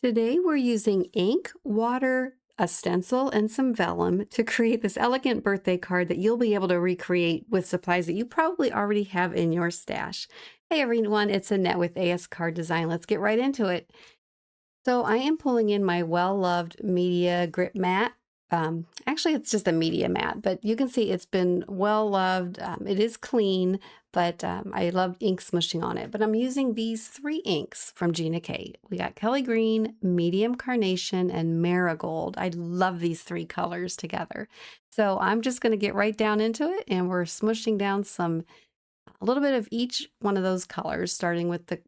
Today we're using ink, water, a stencil, and some vellum to create this elegant birthday card that you'll be able to recreate with supplies that you probably already have in your stash. Hey everyone, it's Annette with ASCardDesign. Let's get right into it. So I am pulling in my well-loved media grip mat. Actually, it's just a media mat, but you can see it's been well-loved. It is clean, but I love ink smooshing on it. But I'm using these three inks from Gina K. We got Kelly Green, Medium Carnation, and Marigold. I love these three colors together. So I'm just going to get right down into it, and we're smooshing down a little bit of each one of those colors, starting with the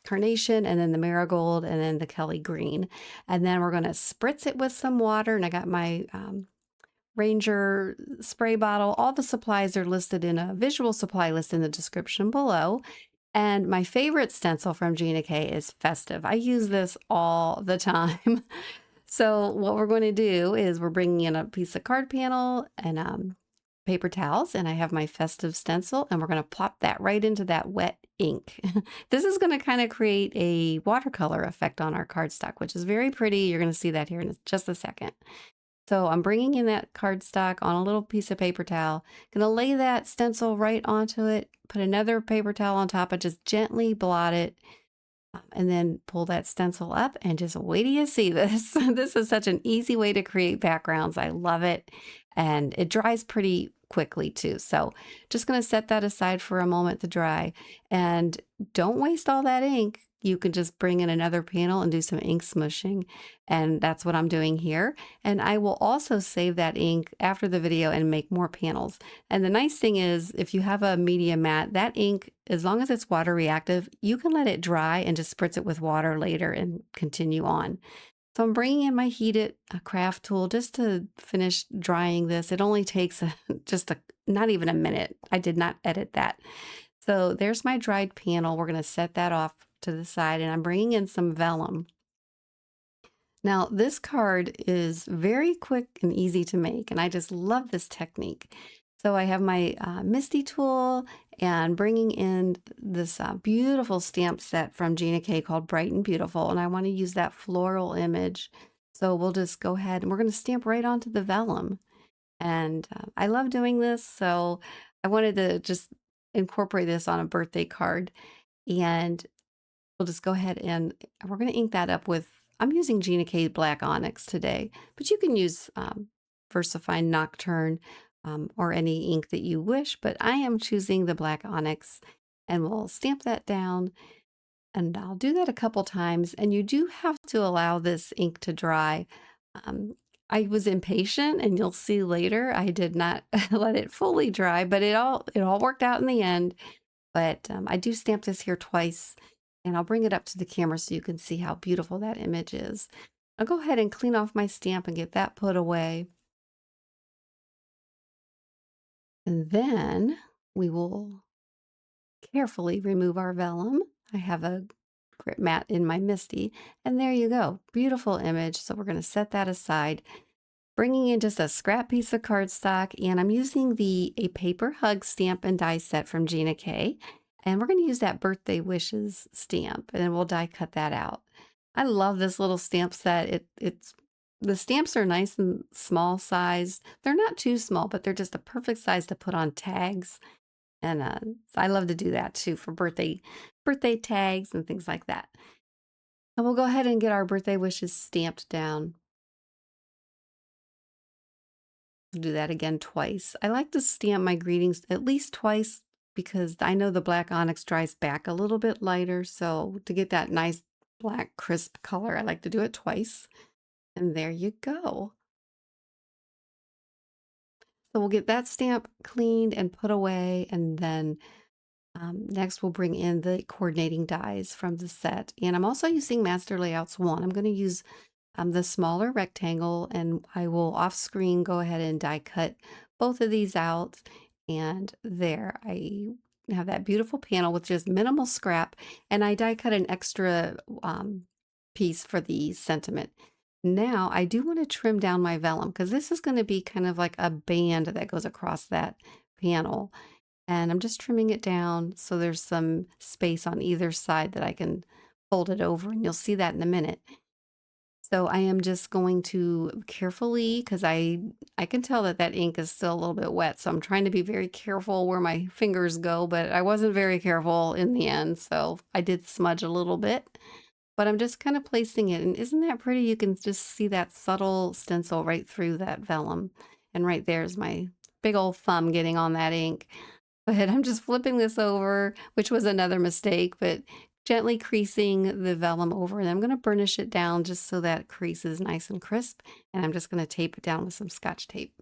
carnation and then the marigold and then the Kelly green. And then we're going to spritz it with some water. And I got my Ranger spray bottle. All the supplies are listed in a visual supply list in the description below. And my favorite stencil from Gina K is Festive. I use this all the time. So what we're going to do is we're bringing in a piece of card panel and paper towels, and I have my Festive stencil, and we're going to plop that right into that wet ink. This is going to kind of create a watercolor effect on our cardstock, which is very pretty. You're going to see that here in just a second. So I'm bringing in that cardstock on a little piece of paper towel, going to lay that stencil right onto it, put another paper towel on top, and just gently blot it, and then pull that stencil up and just wait till you see this. This is such an easy way to create backgrounds. I love it. And it dries pretty quickly too. So just going to set that aside for a moment to dry. And don't waste all that ink. You can just bring in another panel and do some ink smooshing. And that's what I'm doing here. And I will also save that ink after the video and make more panels. And the nice thing is, if you have a media mat, that ink, as long as it's water reactive, you can let it dry and just spritz it with water later and continue on. So I'm bringing in my heated craft tool just to finish drying this. It only takes not even a minute. I did not edit that. So there's my dried panel. We're going to set that off to the side, and I'm bringing in some vellum. Now, this card is very quick and easy to make, and I just love this technique. So I have my Misty tool and bringing in this beautiful stamp set from Gina K called Bright and Beautiful, and I want to use that floral image. So we'll just go ahead and we're going to stamp right onto the vellum. And I love doing this, so I wanted to just incorporate this on a birthday card. And we'll just go ahead and we're going to ink that up with, I'm using Gina K Black Onyx today, but you can use VersaFine Nocturne or any ink that you wish, but I am choosing the Black Onyx, and we'll stamp that down. And I'll do that a couple times, and you do have to allow this ink to dry. I was impatient, and you'll see later I did not let it fully dry, but it all worked out in the end. But I do stamp this here twice, and I'll bring it up to the camera so you can see how beautiful that image is. I'll go ahead and clean off my stamp and get that put away. And then we will carefully remove our vellum. I have a grip mat in my Misty, and there you go. Beautiful image. So we're going to set that aside. Bringing in just a scrap piece of cardstock, and I'm using a paper hug stamp and die set from Gina K. And we're going to use that birthday wishes stamp, and then we'll die cut that out. I love this little stamp set. The stamps are nice and small sized. They're not too small, but they're just the perfect size to put on tags. And I love to do that too for birthday tags and things like that. And we'll go ahead and get our birthday wishes stamped down. Do that again twice. I like to stamp my greetings at least twice because I know the black onyx dries back a little bit lighter. So to get that nice black crisp color, I like to do it twice. And there you go. So we'll get that stamp cleaned and put away, and then next we'll bring in the coordinating dies from the set. And I'm also using Master Layouts 1. I'm going to use the smaller rectangle, and I will off screen go ahead and die cut both of these out. And there I have that beautiful panel with just minimal scrap, and I die cut an extra piece for the sentiment. Now I do want to trim down my vellum because this is going to be kind of like a band that goes across that panel. And I'm just trimming it down so there's some space on either side that I can fold it over, and you'll see that in a minute. So I am just going to carefully, because I can tell that that ink is still a little bit wet. So I'm trying to be very careful where my fingers go, but I wasn't very careful in the end. So I did smudge a little bit, but I'm just kind of placing it. And isn't that pretty? You can just see that subtle stencil right through that vellum. And right there's my big old thumb getting on that ink. But I'm just flipping this over, which was another mistake, but gently creasing the vellum over. And I'm going to burnish it down just so that crease is nice and crisp. And I'm just going to tape it down with some Scotch tape.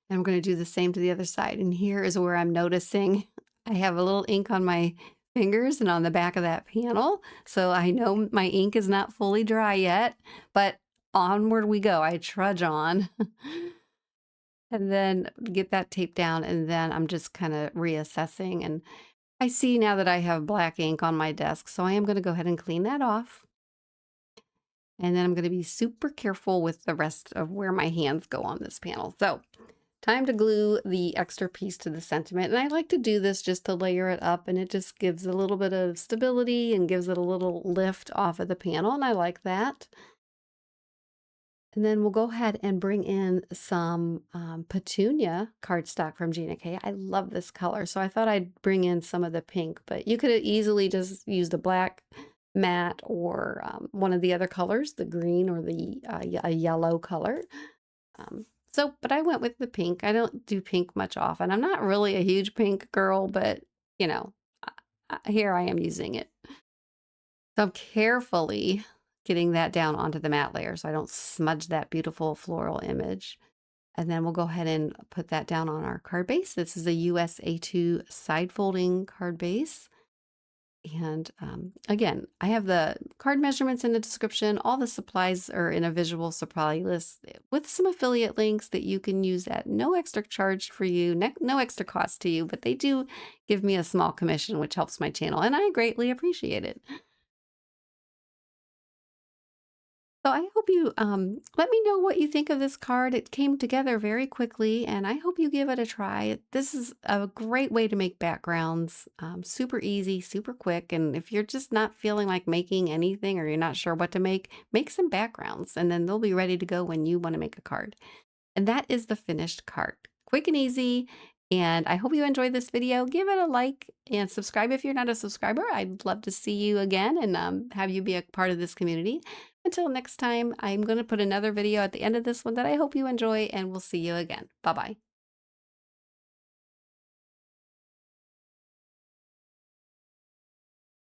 And I'm going to do the same to the other side. And here is where I'm noticing I have a little ink on my fingers and on the back of that panel. So I know my ink is not fully dry yet, but onward we go. I trudge on. And then get that tape down, and then I'm just kind of reassessing. And I see now that I have black ink on my desk, so I am going to go ahead and clean that off. And then I'm going to be super careful with the rest of where my hands go on this panel. So time to glue the extra piece to the sentiment. And I like to do this just to layer it up, and it just gives a little bit of stability and gives it a little lift off of the panel, and I like that. And then we'll go ahead and bring in some Petunia cardstock from Gina K. I love this color, so I thought I'd bring in some of the pink, but you could have easily just used a black matte or one of the other colors, the green or the a yellow color. But I went with the pink. I don't do pink much often. I'm not really a huge pink girl, but you know, here I am using it. So I'm carefully getting that down onto the matte layer so I don't smudge that beautiful floral image. And then we'll go ahead and put that down on our card base. This is a US A2 side folding card base. And again, I have the card measurements in the description. All the supplies are in a visual supply list with some affiliate links that you can use at no extra charge for you, no extra cost to you, but they do give me a small commission, which helps my channel, and I greatly appreciate it. So I hope you let me know what you think of this card. It came together very quickly, and I hope you give it a try. This is a great way to make backgrounds, super easy, super quick. And if you're just not feeling like making anything or you're not sure what to make some backgrounds, and then they'll be ready to go when you want to make a card. And that is the finished card. Quick and easy. And I hope you enjoyed this video. Give it a like and subscribe if you're not a subscriber. I'd love to see you again and have you be a part of this community. Until next time, I'm going to put another video at the end of this one that I hope you enjoy, and we'll see you again. Bye-bye.